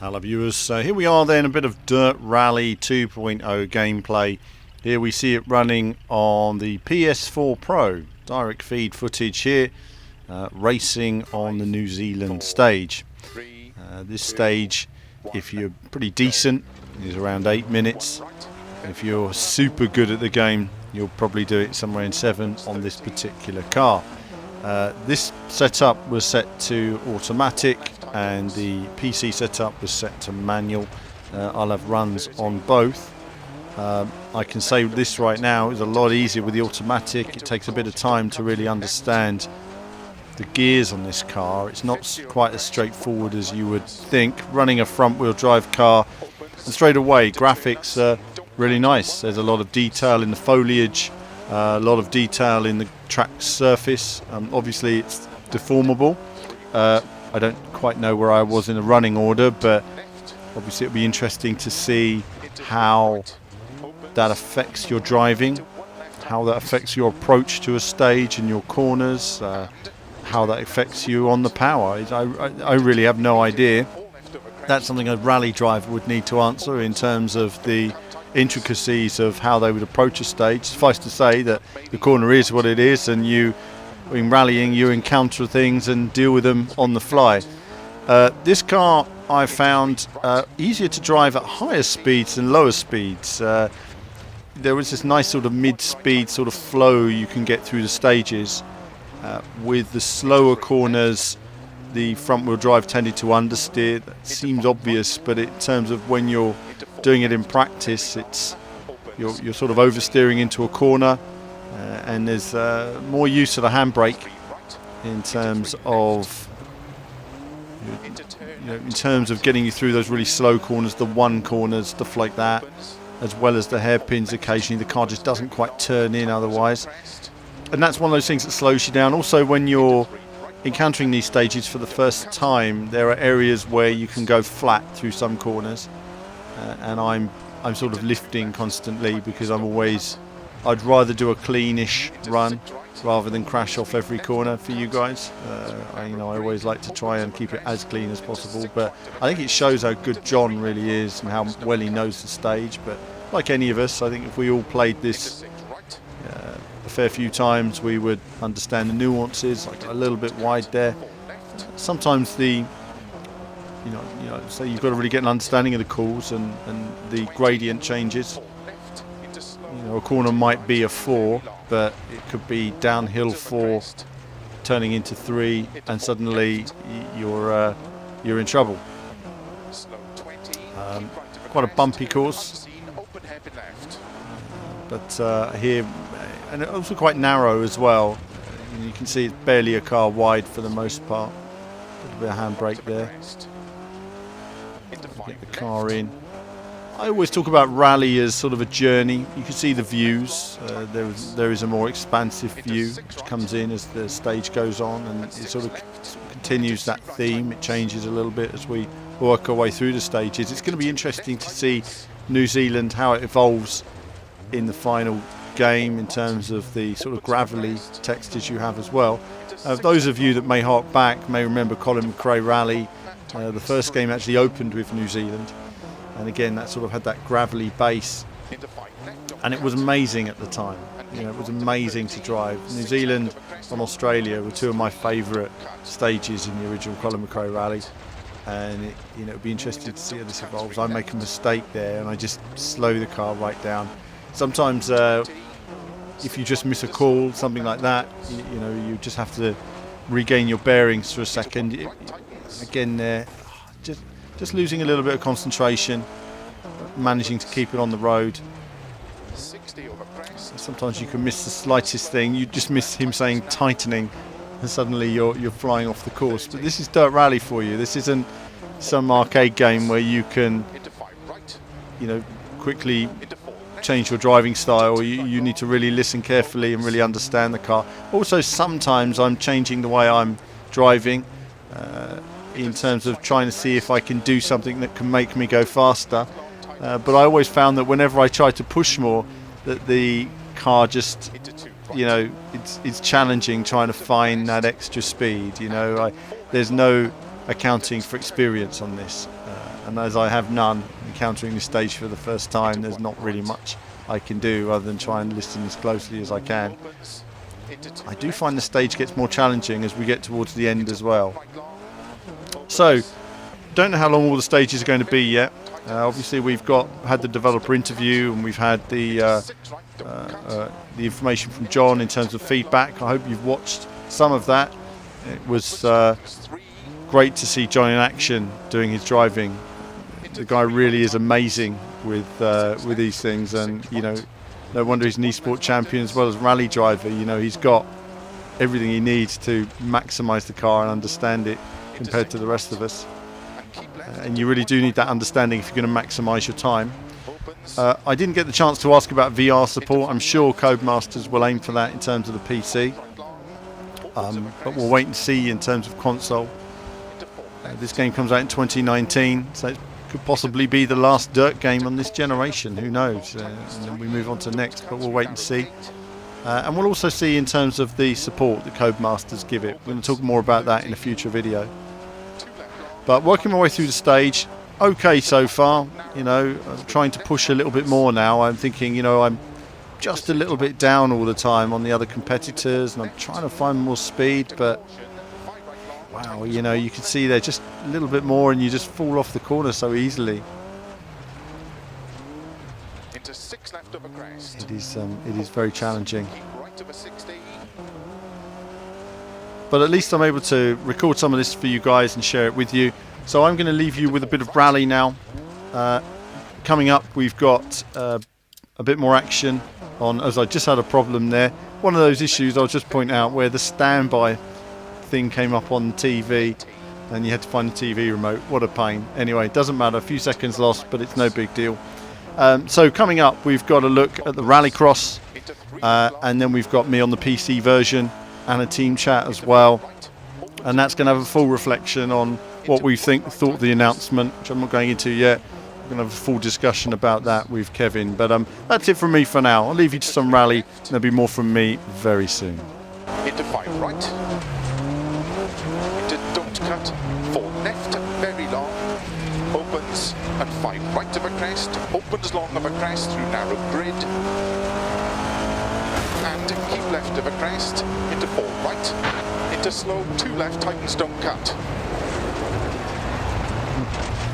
Hello viewers, so here we are then, a bit of Dirt Rally 2.0 gameplay. Here we see it running on the PS4 Pro, direct feed footage here, racing on the New Zealand stage. This stage, if you're pretty decent, is around 8 minutes. If you're super good at the game, you'll probably do it somewhere in 7 on this particular car. This setup was set to automatic and the PC setup was set to manual. I'll have runs on both. I can say this right now is a lot easier with the automatic. It takes a bit of time to really understand the gears on this car. It's not quite as straightforward as you would think. Running a front wheel drive car, and straight away graphics are really nice. There's a lot of detail in the foliage, a lot of detail in the track surface. Obviously it's deformable. I don't quite know where I was in the running order, but obviously it'll be interesting to see how that affects your driving, how that affects your approach to a stage and your corners, how that affects you on the power. I really have no idea. That's something a rally driver would need to answer in terms of the intricacies of how they would approach a stage. Suffice to say that the corner is what it is, and in rallying you encounter things and deal with them on the fly. This car I found easier to drive at higher speeds than lower speeds. There was this nice sort of mid-speed sort of flow you can get through the stages. With the slower corners, the front-wheel drive tended to understeer. That seems obvious, but in terms of when you're doing it in practice, you're sort of oversteering into a corner, and there's more use of the handbrake in terms of getting you through those really slow corners, the one corners, stuff like that, as well as the hairpins. Occasionally the car just doesn't quite turn in otherwise, and that's one of those things that slows you down. Also, when you're encountering these stages for the first time, there are areas where you can go flat through some corners, and I'm sort of lifting constantly because I'd rather do a cleanish run rather than crash off every corner for you guys. I always like to try and keep it as clean as possible, but I think it shows how good John really is and how well he knows the stage. But like any of us, I think if we all played this a fair few times, we would understand the nuances. Like a little bit wide there. Sometimes so you've got to really get an understanding of the calls and the gradient changes. A corner might be a 4, but it could be downhill 4 turning into 3, and suddenly you're in trouble. Quite a bumpy course, but here, and also quite narrow as well. You can see it's barely a car wide for the most part. A little bit of handbrake there. Get the car in. I always talk about rally as sort of a journey. You can see the views. There is a more expansive view which comes in as the stage goes on, and it sort of continues that theme. It changes a little bit as we work our way through the stages. It's going to be interesting to see New Zealand, how it evolves in the final game in terms of the sort of gravelly textures you have as well. Those of you that may hark back may remember Colin McRae Rally. The first game actually opened with New Zealand. And again, that sort of had that gravelly base, and it was amazing at the time. It was amazing to drive. New Zealand and Australia were two of my favourite stages in the original Colin McRae Rally, and it'll be interesting to see how this evolves. I make a mistake there, and I just slow the car right down. Sometimes, if you just miss a call, something like that, you just have to regain your bearings for a second. Again, there, just losing a little bit of concentration, managing to keep it on the road. Sometimes you can miss the slightest thing. You just miss him saying tightening, and suddenly you're flying off the course. But this is Dirt Rally for you. This isn't some arcade game where you can, quickly change your driving style. You need to really listen carefully and really understand the car. Also, sometimes I'm changing the way I'm driving, in terms of trying to see if I can do something that can make me go faster. But I always found that whenever I try to push more, that the car just, it's challenging trying to find that extra speed. There's no accounting for experience on this. and as I have none, encountering this stage for the first time, there's not really much I can do other than try and listen as closely as I can. I do find the stage gets more challenging as we get towards the end as well. So, don't know how long all the stages are going to be yet. Obviously we've had the developer interview, and we've had the information from John in terms of feedback. I hope you've watched some of that. It was great to see John in action doing his driving. The guy really is amazing with these things, and you know, no wonder he's an esport champion as well as rally driver. You know, he's got everything he needs to maximise the car and understand it compared to the rest of us. And you really do need that understanding if you're going to maximise your time. I didn't get the chance to ask about VR support. I'm sure Codemasters will aim for that in terms of the PC. But we'll wait and see in terms of console. This game comes out in 2019, so it could possibly be the last Dirt game on this generation. Who knows? And then we move on to next, but we'll wait and see. And we'll also see in terms of the support that Codemasters give it. We're going to talk more about that in a future video. But working my way through the stage, okay so far. You know, I'm trying to push a little bit more now. I'm thinking, you know, I'm just a little bit down all the time on the other competitors, and I'm trying to find more speed, but wow, you know, you can see there just a little bit more and you just fall off the corner so easily. Into 6 left of a crest. It is very challenging. But at least I'm able to record some of this for you guys and share it with you. So I'm going to leave you with a bit of rally now. Coming up, we've got a bit more action on, as I just had a problem there. One of those issues I'll just point out where the standby thing came up on TV and you had to find the TV remote. What a pain. Anyway, it doesn't matter. A few seconds lost, but it's no big deal. So coming up, we've got a look at the Rallycross, and then we've got me on the PC version and a team chat as well. And that's going to have a full reflection on what we thought of the announcement, which I'm not going into yet. We're going to have a full discussion about that with Kevin. But that's it from me for now. I'll leave you to some rally, and there'll be more from me very soon. Into 5 right. Into don't cut. 4 left, very long. Opens and 5 right of a crest. Opens long of a crest through narrow grid. And keep left of a crest. Into 4 right. Into slow 2 left, tightens, don't cut.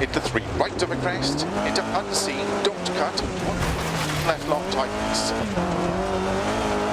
Into 3 right of a crest. Into unseen, don't cut. 1 left long, tightens.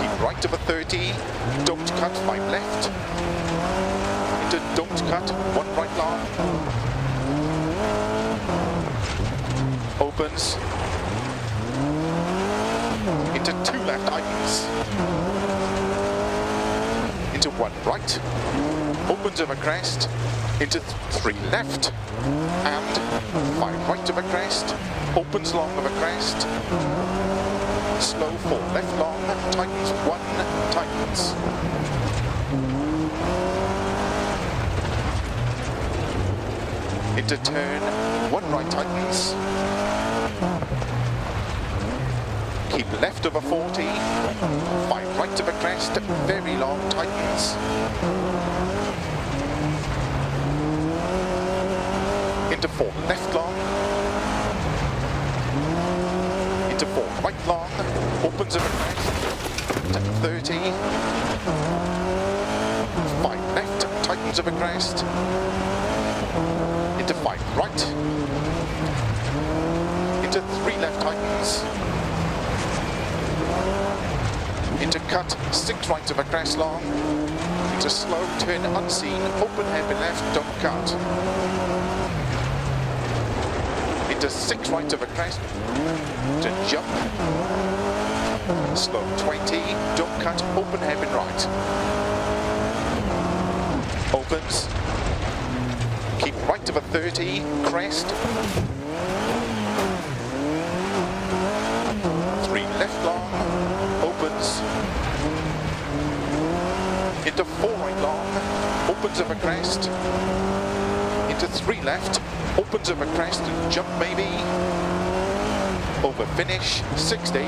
Keep right of a 30. Don't cut, 5 left. Into don't cut, 1 right long. Opens. Into 2 left, tightens. Into 1 right. Opens of a crest. Into 3 left. And 5 right of a crest. Opens long of a crest. Slow 4 left long. Tightens 1. Tightens. Into turn 1 right, tightens. Keep left of a 40. 5 right of a crest. Very long, tightens. Into 4 left long. Into 4 right long. Opens of a crest. Into 30. 5 left. Tightens of a crest. Into 5 right. Into 3 left, tightens. Into cut 6 right of a crest long. Into slow turn unseen. Open hairpin left. Don't cut. Into 6 right of a crest. To jump. Slow 20. Don't cut. Open hairpin right. Opens. Keep right of a 30. Crest. 3 left long. Opens. Into 4 right long. Opens of a crest. Into 3 left. Opens of a crest and jump maybe. Over finish, 60.